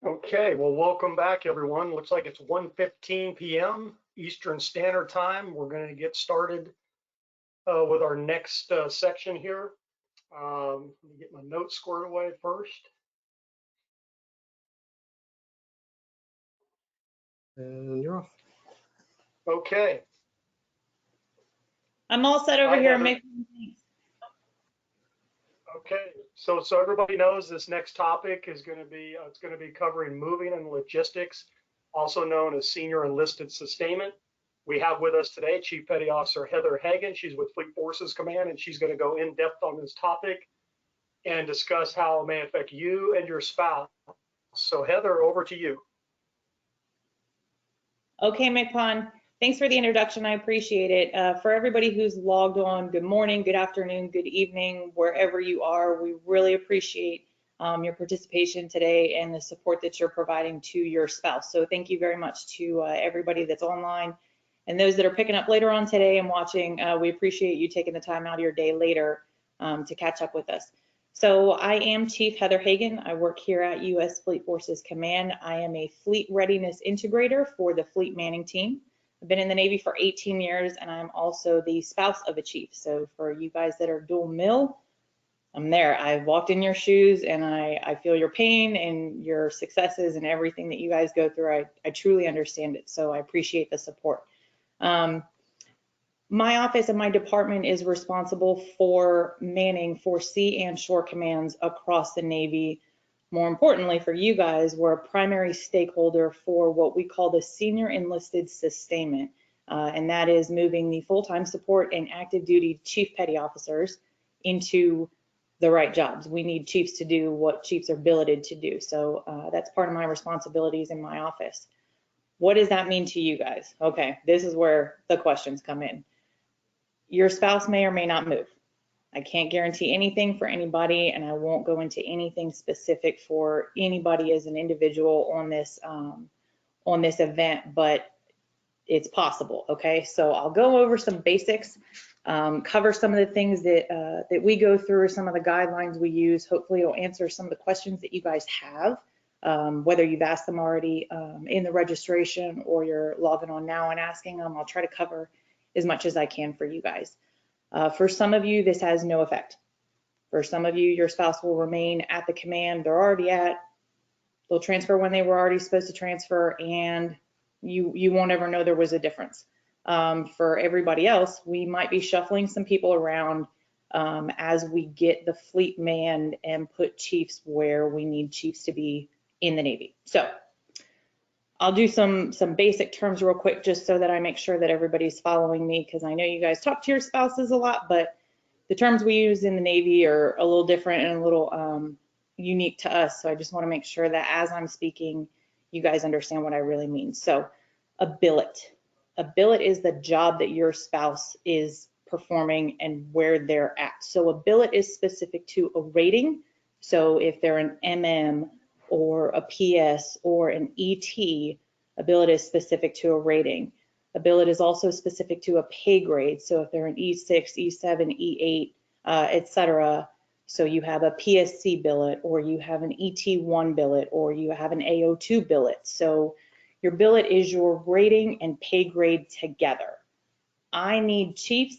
Okay, well, welcome back, everyone. Looks like it's 1:15 p.m. Eastern Standard Time. We're going to get started with our next section here. Let me get my notes squared away first. And you're off. Okay. I'm all set over Hi, here. Heather. Okay, so everybody knows this next topic is going to be it's going to be covering moving and logistics, also known as Senior Enlisted Sustainment. We have with us today Chief Petty Officer Heather Hagan. She's with Fleet Forces Command, and she's going to go in depth on this topic and discuss how it may affect you and your spouse. So Heather, over to you. Okay, McPon, thanks for the introduction. I appreciate it. For everybody who's logged on, good morning, good afternoon, good evening, wherever you are. We really appreciate your participation today and the support that you're providing to your spouse. So thank you very much to everybody that's online and those that are picking up later on today and watching. We appreciate you taking the time out of your day later to catch up with us. So I am Chief Heather Hagan. I work here at U.S. Fleet Forces Command. I am a fleet readiness integrator for the fleet manning team. I've been in the Navy for 18 years, and I'm also the spouse of a chief. So for you guys that are dual mil, I'm there. I've walked in your shoes, and I feel your pain and your successes and everything that you guys go through. I truly understand it, so I appreciate the support. My office and my department is responsible for manning for sea and shore commands across the Navy. More importantly for you guys, we're a primary stakeholder for what we call the Senior Enlisted Sustainment, and that is moving the full-time support and active duty chief petty officers into the right jobs. We need chiefs to do what chiefs are billeted to do. So that's part of my responsibilities in my office. What does that mean to you guys? Okay, this is where the questions come in. Your spouse may or may not move. I can't guarantee anything for anybody, and I won't go into anything specific for anybody as an individual on this event, but it's possible. Okay, so I'll go over some basics, cover some of the things that we go through, some of the guidelines we use. Hopefully, it'll answer some of the questions that you guys have, whether you've asked them already in the registration or you're logging on now and asking them. I'll try to cover as much as I can for you guys. For some of you, this has no effect. For some of you, your spouse will remain at the command they're already at. They'll transfer when they were already supposed to transfer, and you won't ever know there was a difference. For everybody else, we might be shuffling some people around as we get the fleet manned and put chiefs where we need chiefs to be in the Navy. So I'll do some basic terms real quick just so that I make sure that everybody's following me, because I know you guys talk to your spouses a lot, but the terms we use in the Navy are a little different and a little unique to us. So I just want to make sure that as I'm speaking, you guys understand what I really mean. So a billet. A billet is the job that your spouse is performing and where they're at. So a billet is specific to a rating. So if they're an MM, or a PS or an ET, a billet is specific to a rating. A billet is also specific to a pay grade. So if they're an E6, E7, E8, etc. So you have a PSC billet, or you have an ET1 billet, or you have an AO2 billet. So your billet is your rating and pay grade together. I need chiefs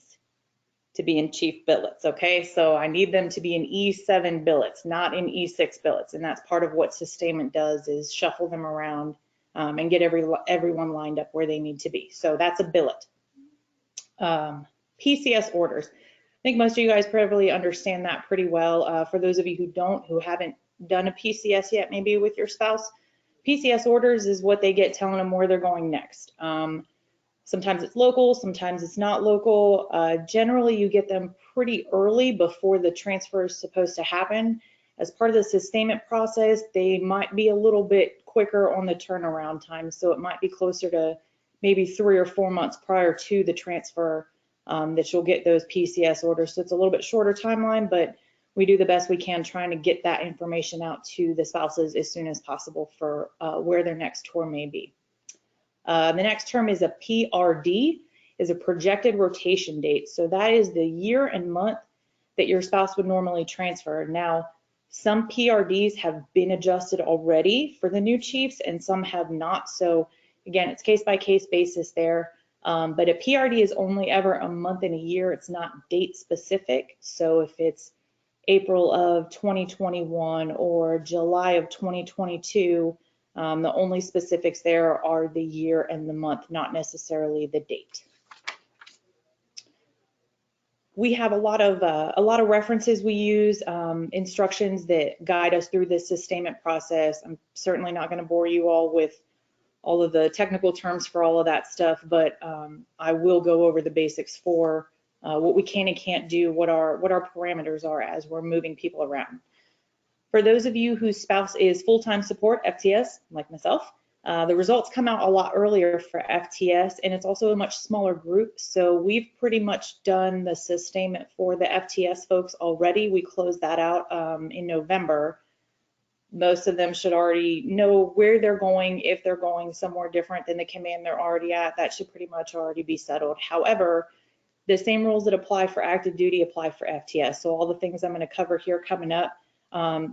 to be in chief billets, okay? So I need them to be in E7 billets, not in E6 billets. And that's part of what sustainment does, is shuffle them around and get everyone lined up where they need to be. So that's a billet. PCS orders. I think most of you guys probably understand that pretty well. For those of you who haven't done a PCS yet, maybe with your spouse, PCS orders is what they get telling them where they're going next. Sometimes it's local, sometimes it's not local. Generally, you get them pretty early before the transfer is supposed to happen. As part of the sustainment process, they might be a little bit quicker on the turnaround time. So it might be closer to maybe 3 or 4 months prior to the transfer that you'll get those PCS orders. So it's a little bit shorter timeline, but we do the best we can trying to get that information out to the spouses as soon as possible for where their next tour may be. The next term is a PRD, is a projected rotation date. So that is the year and month that your spouse would normally transfer. Now, Some PRDs have been adjusted already for the new chiefs and some have not. So again, it's case by case basis there. But a PRD is only ever a month in a year. It's not date specific. So if it's April of 2021 or July of 2022, the only specifics there are the year and the month, not necessarily the date. We have a lot of references we use, instructions that guide us through this sustainment process. I'm certainly not going to bore you all with all of the technical terms for all of that stuff, but I will go over the basics for what we can and can't do, what our parameters are as we're moving people around. For those of you whose spouse is full-time support, FTS, like myself, the results come out a lot earlier for FTS, and it's also a much smaller group. So we've pretty much done the sustainment for the FTS folks already. We closed that out in November. Most of them should already know where they're going. If they're going somewhere different than the command they're already at, that should pretty much already be settled. However, the same rules that apply for active duty apply for FTS. So all the things I'm going to cover here coming up,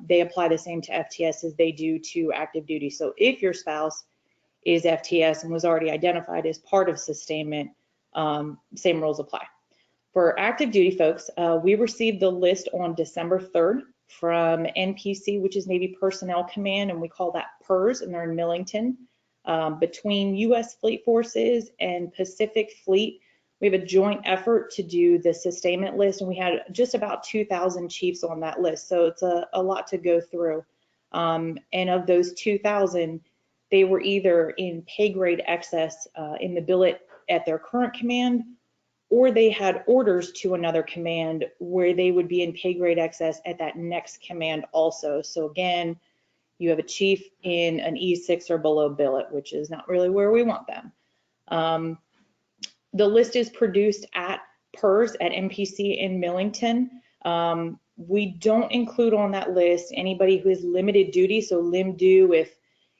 they apply the same to FTS as they do to active duty. So if your spouse is FTS and was already identified as part of sustainment, same rules apply. For active duty folks, we received the list on December 3rd from NPC, which is Navy Personnel Command, and we call that PERS, and they're in Millington. Between U.S. Fleet Forces and Pacific Fleet, we have a joint effort to do the sustainment list, and we had just about 2,000 chiefs on that list, so it's a lot to go through. And of those 2,000, they were either in pay grade excess in the billet at their current command, or they had orders to another command where they would be in pay grade excess at that next command also. So again, you have a chief in an E6 or below billet, which is not really where we want them. The list is produced at PERS at NPC in Millington. We don't include on that list anybody who is limited duty, so lim-due if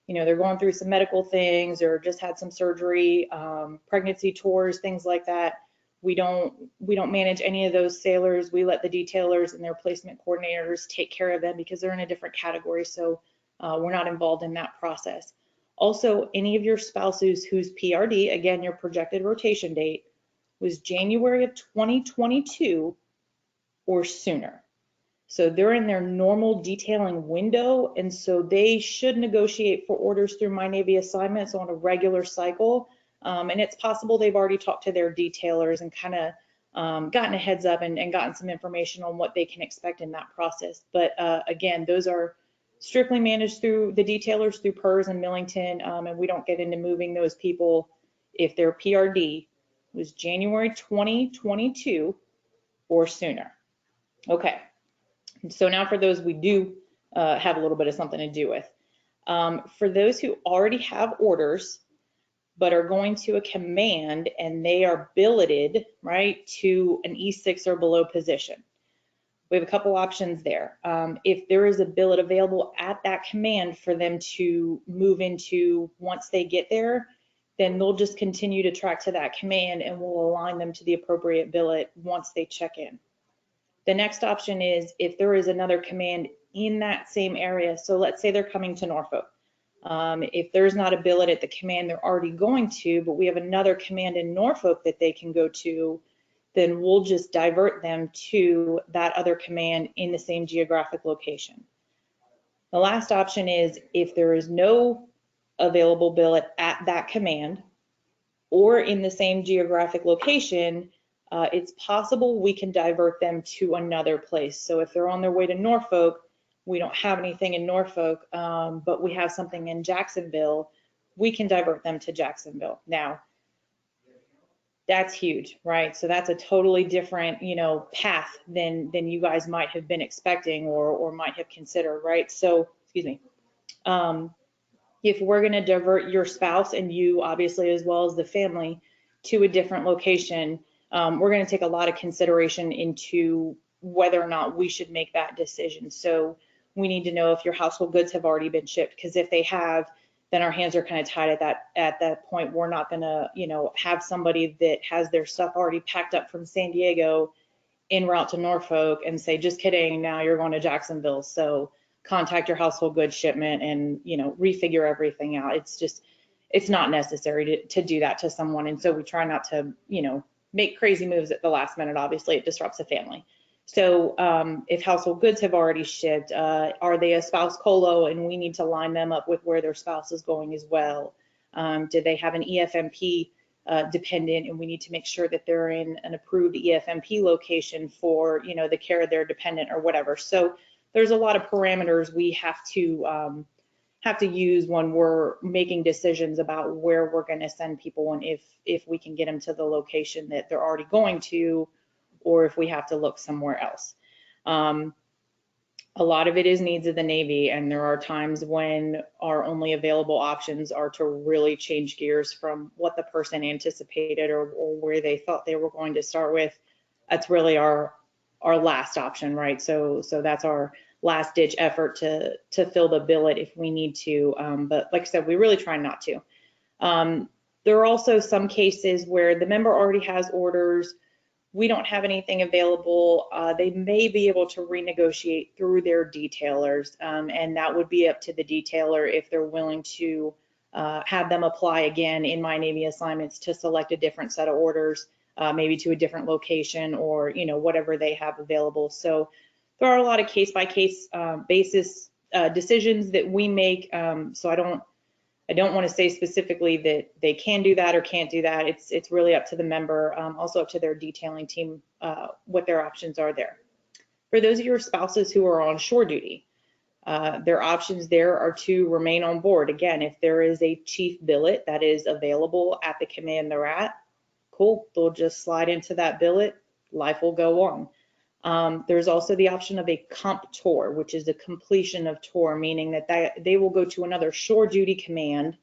they're going through some medical things or just had some surgery, pregnancy tours, things like that. We don't manage any of those sailors. We let the detailers and their placement coordinators take care of them because they're in a different category, so we're not involved in that process. Also, any of your spouses whose PRD, again, your projected rotation date, was January of 2022 or sooner. So they're in their normal detailing window, and so they should negotiate for orders through My Navy assignments on a regular cycle. And it's possible they've already talked to their detailers and kind of gotten a heads up and gotten some information on what they can expect in that process. But again, those are strictly managed through the detailers through PERS and Millington, and we don't get into moving those people if their PRD was January 2022 or sooner. Okay, so now for those we do have a little bit of something to do with. For those who already have orders but are going to a command and they are billeted, right, to an E6 or below position, we have a couple options there. If there is a billet available at that command for them to move into once they get there, then they'll just continue to track to that command and we'll align them to the appropriate billet once they check in. The next option is if there is another command in that same area, so let's say they're coming to Norfolk. If there's not a billet at the command they're already going to, but we have another command in Norfolk that they can go to, then we'll just divert them to that other command in the same geographic location. The last option is if there is no available billet at that command or in the same geographic location, it's possible we can divert them to another place. So if they're on their way to Norfolk, we don't have anything in Norfolk, but we have something in Jacksonville, we can divert them to Jacksonville. Now, that's huge, right? So that's a totally different, path than you guys might have been expecting or might have considered, right? So, excuse me. If we're going to divert your spouse and you, obviously, as well as the family, to a different location, we're going to take a lot of consideration into whether or not we should make that decision. So we need to know if your household goods have already been shipped, because if they have, then our hands are kind of tied at that point. We're not going to, have somebody that has their stuff already packed up from San Diego en route to Norfolk and say, just kidding, now you're going to Jacksonville. So contact your household goods shipment and, refigure everything out. It's not necessary to do that to someone. And so we try not to, make crazy moves at the last minute. Obviously, it disrupts a family. So if household goods have already shipped, are they a spouse colo and we need to line them up with where their spouse is going as well? Do they have an EFMP dependent and we need to make sure that they're in an approved EFMP location for, the care of their dependent or whatever. So there's a lot of parameters we have to use when we're making decisions about where we're going to send people and if we can get them to the location that they're already going to, or if we have to look somewhere else. A lot of it is needs of the Navy, and there are times when our only available options are to really change gears from what the person anticipated or where they thought they were going to start with. That's really our last option, right? So that's our last ditch effort to fill the billet if we need to. But like I said, we really try not to. There are also some cases where the member already has orders. We don't have anything available. They may be able to renegotiate through their detailers, and that would be up to the detailer if they're willing to have them apply again in my Navy assignments to select a different set of orders, maybe to a different location or whatever they have available. So there are a lot of case-by-case basis decisions that we make. So I don't want to say specifically that they can do that or can't do that. It's really up to the member, also up to their detailing team, what their options are there. For those of your spouses who are on shore duty, their options there are to remain on board. Again, if there is a chief billet that is available at the command they're at, cool, they'll just slide into that billet, life will go on. There's also the option of a comp tour, which is the completion of tour, meaning that they will go to another shore duty command,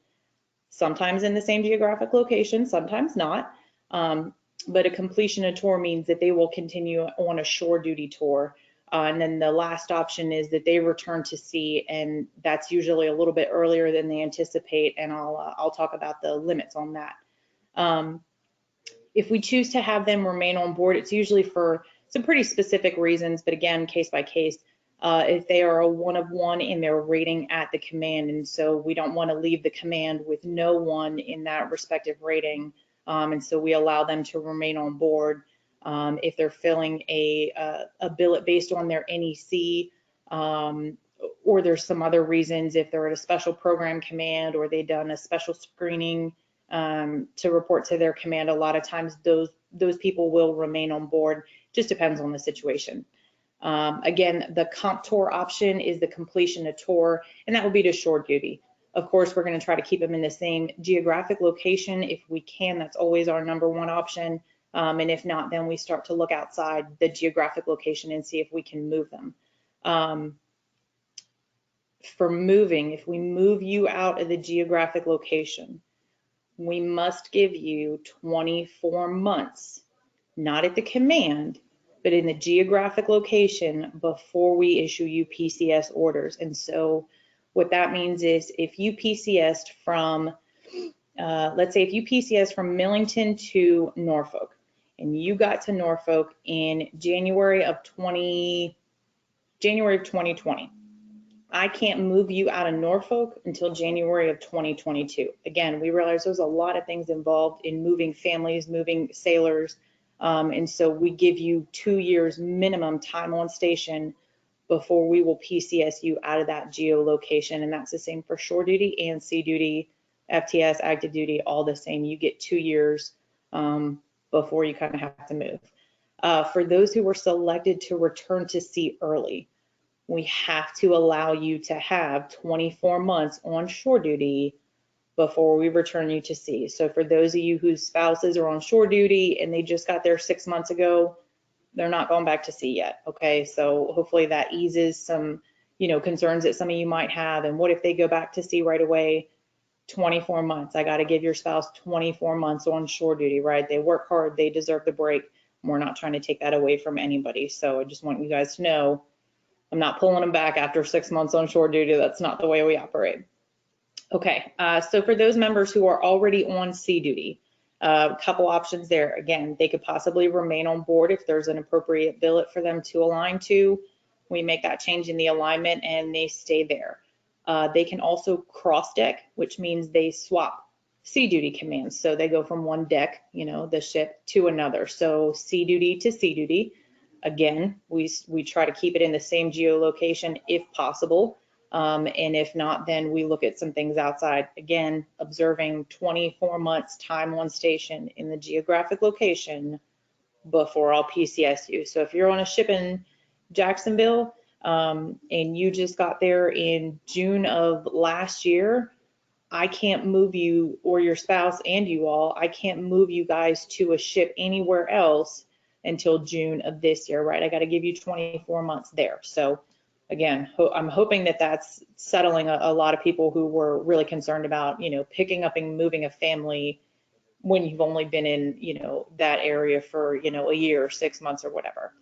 sometimes in the same geographic location, sometimes not. But a completion of tour means that they will continue on a shore duty tour. And then the last option is that they return to sea, and that's usually a little bit earlier than they anticipate. And I'll talk about the limits on that. If we choose to have them remain on board, it's usually for some pretty specific reasons, but again, case by case, if they are a 1 of 1 in their rating at the command, and so we don't want to leave the command with no one in that respective rating, and so we allow them to remain on board. If they're filling a billet based on their NEC, or there's some other reasons, if they're at a special program command or they've done a special screening to report to their command, a lot of times those people will remain on board. Just depends on the situation. Again, the comp tour option is the completion of tour, and that will be to shore duty. Of course, we're going to try to keep them in the same geographic location if we can. That's always our #1 option. And if not, then we start to look outside the geographic location and see if we can move them. For moving, if we move you out of the geographic location, we must give you 24 months, not at the command, but in the geographic location before we issue you PCS orders. And so what that means is if you PCSed from, let's say if you PCS from Millington to Norfolk, and you got to Norfolk in January of 2020, I can't move you out of Norfolk until January of 2022. Again, we realize there's a lot of things involved in moving families, moving sailors, and so we give you 2 years minimum time on station before we will PCS you out of that geolocation, and that's the same for shore duty and sea duty, FTS, active duty, all the same. You get 2 years before you kind of have to move. For those who were selected to return to sea early, we have to allow you to have 24 months on shore duty before we return you to sea. So for those of you whose spouses are on shore duty and they just got there 6 months ago, they're not going back to sea yet, okay? So hopefully that eases some, concerns that some of you might have. And what if they go back to sea right away? 24 months. I got to give your spouse 24 months on shore duty, right? They work hard, they deserve the break. We're not trying to take that away from anybody. So I just want you guys to know, I'm not pulling them back after 6 months on shore duty. That's not the way we operate. Okay, so for those members who are already on sea duty, A couple options there. Again, they could possibly remain on board if there's an appropriate billet for them to align to. We make that change in the alignment and they stay there. They can also cross deck, which means they swap sea duty commands. So they go from one deck, the ship, to another. So sea duty to sea duty. Again, we try to keep it in the same geolocation if possible. And if not, then we look at some things outside. Again, observing 24 months time on station in the geographic location before all PCSU. So if you're on a ship in Jacksonville and you just got there in June of last year, I can't move you or your spouse and you all, I can't move you guys to a ship anywhere else until June of this year, right? I got to give you 24 months there. So again, I'm hoping that that's settling a lot of people who were really concerned about, picking up and moving a family when you've only been in, that area for, a year or 6 months or whatever.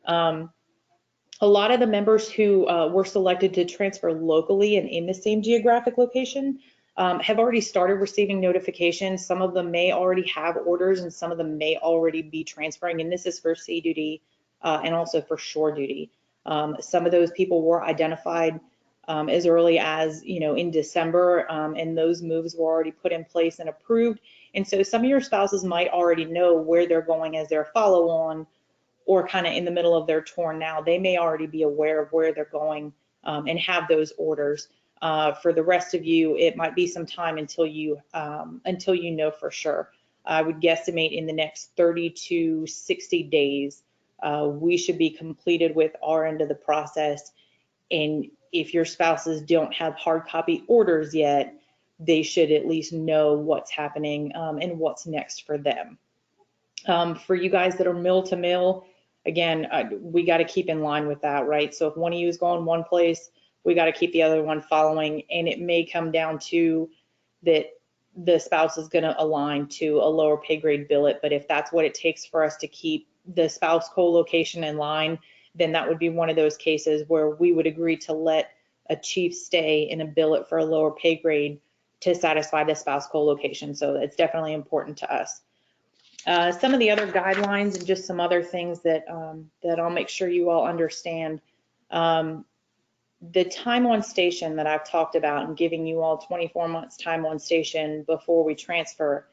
A lot of the members who were selected to transfer locally and in the same geographic location have already started receiving notifications. Some of them may already have orders and some of them may already be transferring. And this is for sea duty and also for shore duty. Some of those people were identified as early as, in December, and those moves were already put in place and approved. And so some of your spouses might already know where they're going as their follow-on, or kind of in the middle of their tour now. They may already be aware of where they're going and have those orders. For the rest of you, it might be some time until you know for sure. I would guesstimate in the next 30 to 60 days, we should be completed with our end of the process. And if your spouses don't have hard copy orders yet, they should at least know what's happening and what's next for them. For you guys that are mill to mill, again, we got to keep in line with that, right? So if one of you is going one place, we got to keep the other one following, and it may come down to that the spouse is going to align to a lower pay grade billet, but if that's what it takes for us to keep the spouse co-location in line, then that would be one of those cases where we would agree to let a chief stay in a billet for a lower pay grade to satisfy the spouse co-location. So it's definitely important to us. Some of the other guidelines and just some other things that I'll make sure you all understand. The time on station that I've talked about and giving you all 24 months time on station before we transfer,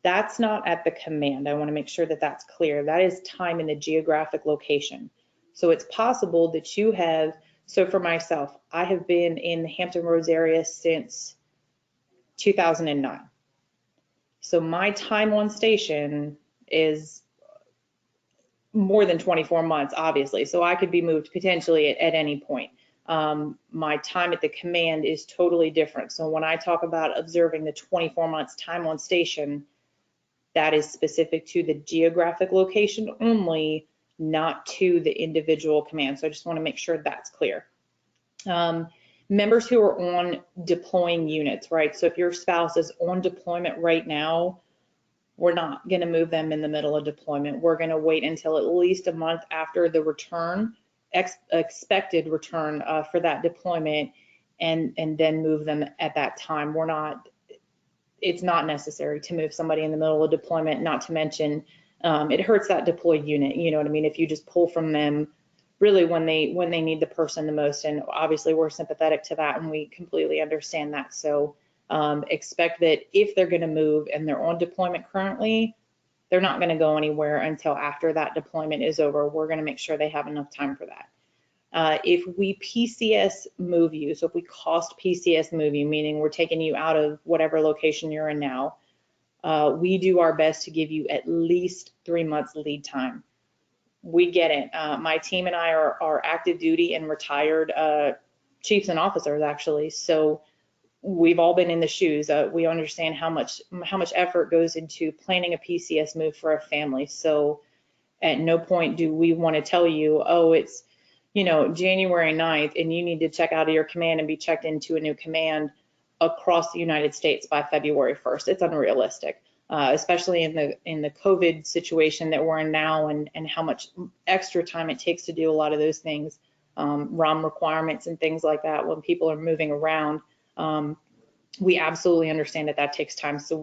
that's not at the command. I want to make sure that that's clear. That is time in the geographic location. So it's possible that you have, so for myself, I have been in the Hampton Roads area since 2009. So my time on station is more than 24 months, obviously. So I could be moved potentially at any point. My time at the command is totally different. So when I talk about observing the 24 months time on station, that is specific to the geographic location only, not to the individual command. So I just want to make sure that's clear. Members who are on deploying units, right? So if your spouse is on deployment right now, we're not going to move them in the middle of deployment. We're going to wait until at least a month after the return, expected return for that deployment, and then move them at that time. It's not necessary to move somebody in the middle of deployment, not to mention it hurts that deployed unit. You know what I mean? If you just pull from them really when they need the person the most. And obviously we're sympathetic to that and we completely understand that. So expect that if they're going to move and they're on deployment currently, they're not going to go anywhere until after that deployment is over. We're going to make sure they have enough time for that. If we PCS move you, so if we cost PCS move you, meaning we're taking you out of whatever location you're in now, we do our best to give you at least 3 months lead time. We get it. My team and I are active duty and retired chiefs and officers, actually. So we've all been in the shoes. We understand how much effort goes into planning a PCS move for a family. So at no point do we want to tell you, oh, it's January 9th and you need to check out of your command and be checked into a new command across the United States by February 1st. It's unrealistic. Especially in the COVID situation that we're in now, and how much extra time it takes to do a lot of those things, ROM requirements and things like that when people are moving around. We absolutely understand that takes time. So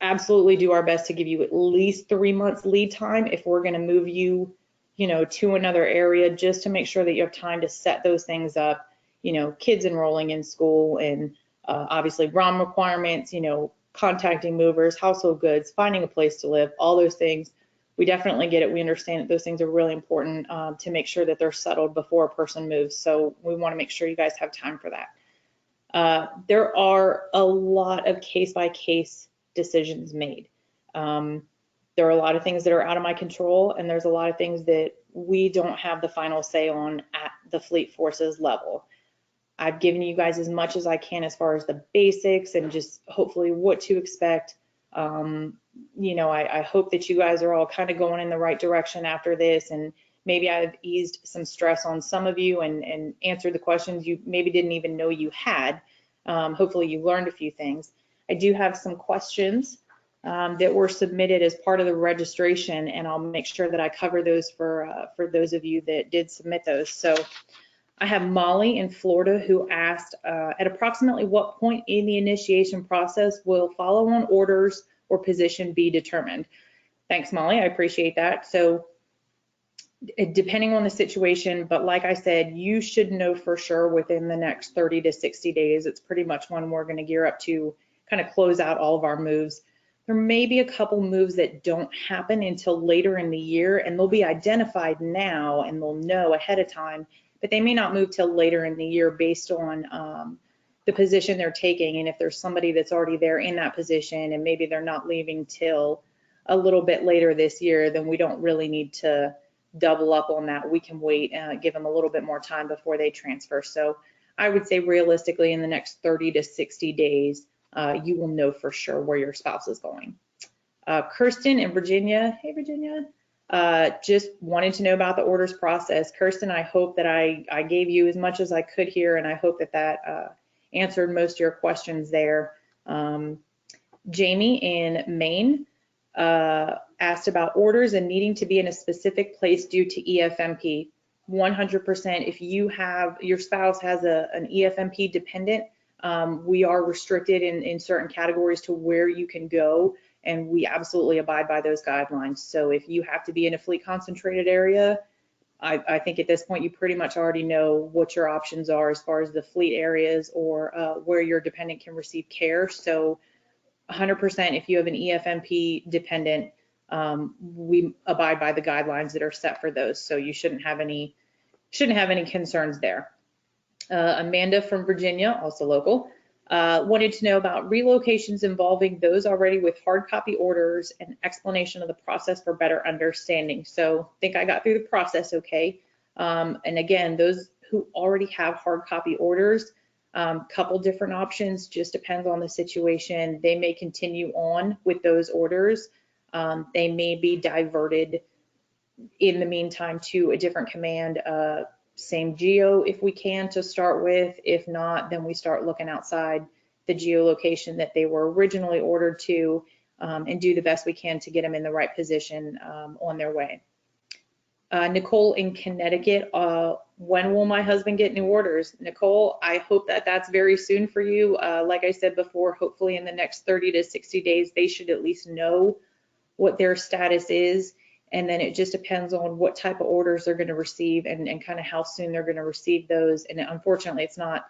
absolutely do our best to give you at least 3 months lead time if we're going to move you, to another area, just to make sure that you have time to set those things up, kids enrolling in school and obviously ROM requirements, contacting movers, household goods, finding a place to live, all those things. We definitely get it. We understand that those things are really important to make sure that they're settled before a person moves. So we want to make sure you guys have time for that. There are a lot of case-by-case decisions made. There are a lot of things that are out of my control, and there's a lot of things that we don't have the final say on at the Fleet Forces level. I've given you guys as much as I can as far as the basics and just hopefully what to expect. I hope that you guys are all kind of going in the right direction after this, and maybe I've eased some stress on some of you and answered the questions you maybe didn't even know you had. Hopefully you learned a few things. I do have some questions that were submitted as part of the registration, and I'll make sure that I cover those for those of you that did submit those. So I have Molly in Florida who asked, at approximately what point in the initiation process will follow-on orders or position be determined? Thanks, Molly. I appreciate that. So depending on the situation, but like I said, you should know for sure within the next 30 to 60 days. It's pretty much when we're going to gear up to kind of close out all of our moves. There may be a couple moves that don't happen until later in the year, and they'll be identified now and they'll know ahead of time, but they may not move till later in the year based on the position they're taking. And if there's somebody that's already there in that position and maybe they're not leaving till a little bit later this year, then we don't really need to double up on that. We can wait and give them a little bit more time before they transfer. So I would say realistically in the next 30 to 60 days, you will know for sure where your spouse is going. Kirsten in Virginia. Hey, Virginia. Just wanted to know about the orders process. Kirsten, I hope that I gave you as much as I could here, and I hope that answered most of your questions there. Jamie in Maine asked about orders and needing to be in a specific place due to EFMP. 100%, if your spouse has an EFMP dependent, we are restricted in certain categories to where you can go, and we absolutely abide by those guidelines. So if you have to be in a fleet concentrated area, I think at this point you pretty much already know what your options are as far as the fleet areas or where your dependent can receive care. So 100%, if you have an EFMP dependent, we abide by the guidelines that are set for those. So you shouldn't have any concerns there. Amanda from Virginia, also local, wanted to know about relocations involving those already with hard copy orders and explanation of the process for better understanding. So I think I got through the process okay. And again, those who already have hard copy orders, couple different options, just depends on the situation. They may continue on with those orders. They may be diverted in the meantime to a different command, same geo if we can to start with. If not, then we start looking outside the geolocation that they were originally ordered to, and do the best we can to get them in the right position on their way. Nicole in Connecticut, when will my husband get new orders? Nicole, I hope that that's very soon for you. Like I said before, hopefully in the next 30 to 60 days, they should at least know what their status is. And then it just depends on what type of orders they're going to receive and kind of how soon they're going to receive those. And unfortunately, it's not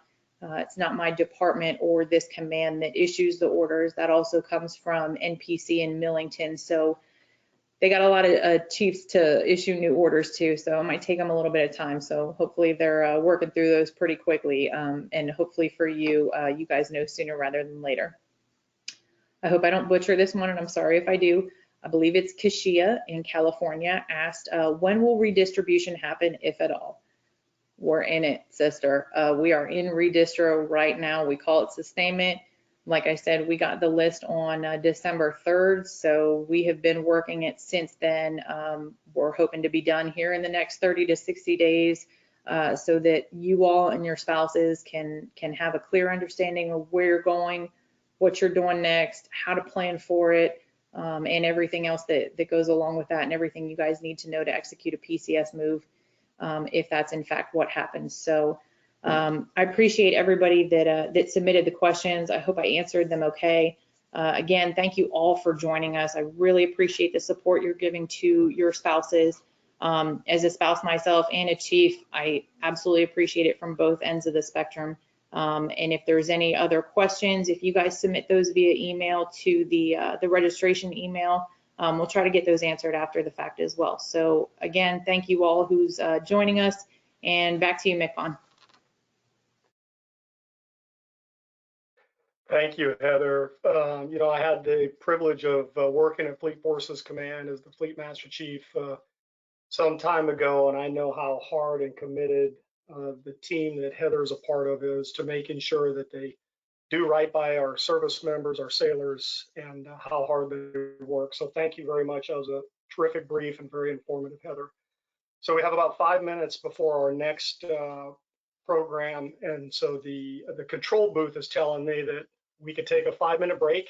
my department or this command that issues the orders. That also comes from NPC in Millington. So they got a lot of chiefs to issue new orders too. So it might take them a little bit of time. So hopefully they're working through those pretty quickly. And hopefully for you, you guys know sooner rather than later. I hope I don't butcher this one, and I'm sorry if I do. I believe it's Kashia in California asked, when will redistribution happen, if at all? We're in it, sister. We are in redistro right now. We call it sustainment. Like I said, we got the list on December 3rd, so we have been working it since then. We're hoping to be done here in the next 30 to 60 days so that you all and your spouses can have a clear understanding of where you're going, what you're doing next, how to plan for it, and everything else that goes along with that, and everything you guys need to know to execute a PCS move if that's in fact what happens. So I appreciate everybody that submitted the questions. I hope I answered them okay. Again, thank you all for joining us. I really appreciate the support you're giving to your spouses. As a spouse myself and a chief, I absolutely appreciate it from both ends of the spectrum. And if there's any other questions, if you guys submit those via email to the registration email, we'll try to get those answered after the fact as well. So again, thank you all who's joining us, and back to you, McVon. Thank you, Heather. You know, I had the privilege of working at Fleet Forces Command as the Fleet Master Chief some time ago, and I know how hard and committed the team that Heather is a part of is to making sure that they do right by our service members, our sailors, and how hard they work. So thank you very much. That was a terrific brief and very informative, Heather. So we have about 5 minutes before our next program, and so the control booth is telling me that we could take a 5-minute break,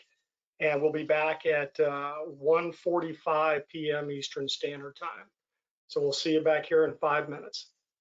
and we'll be back at 1:45 p.m. Eastern Standard Time. So we'll see you back here in 5 minutes.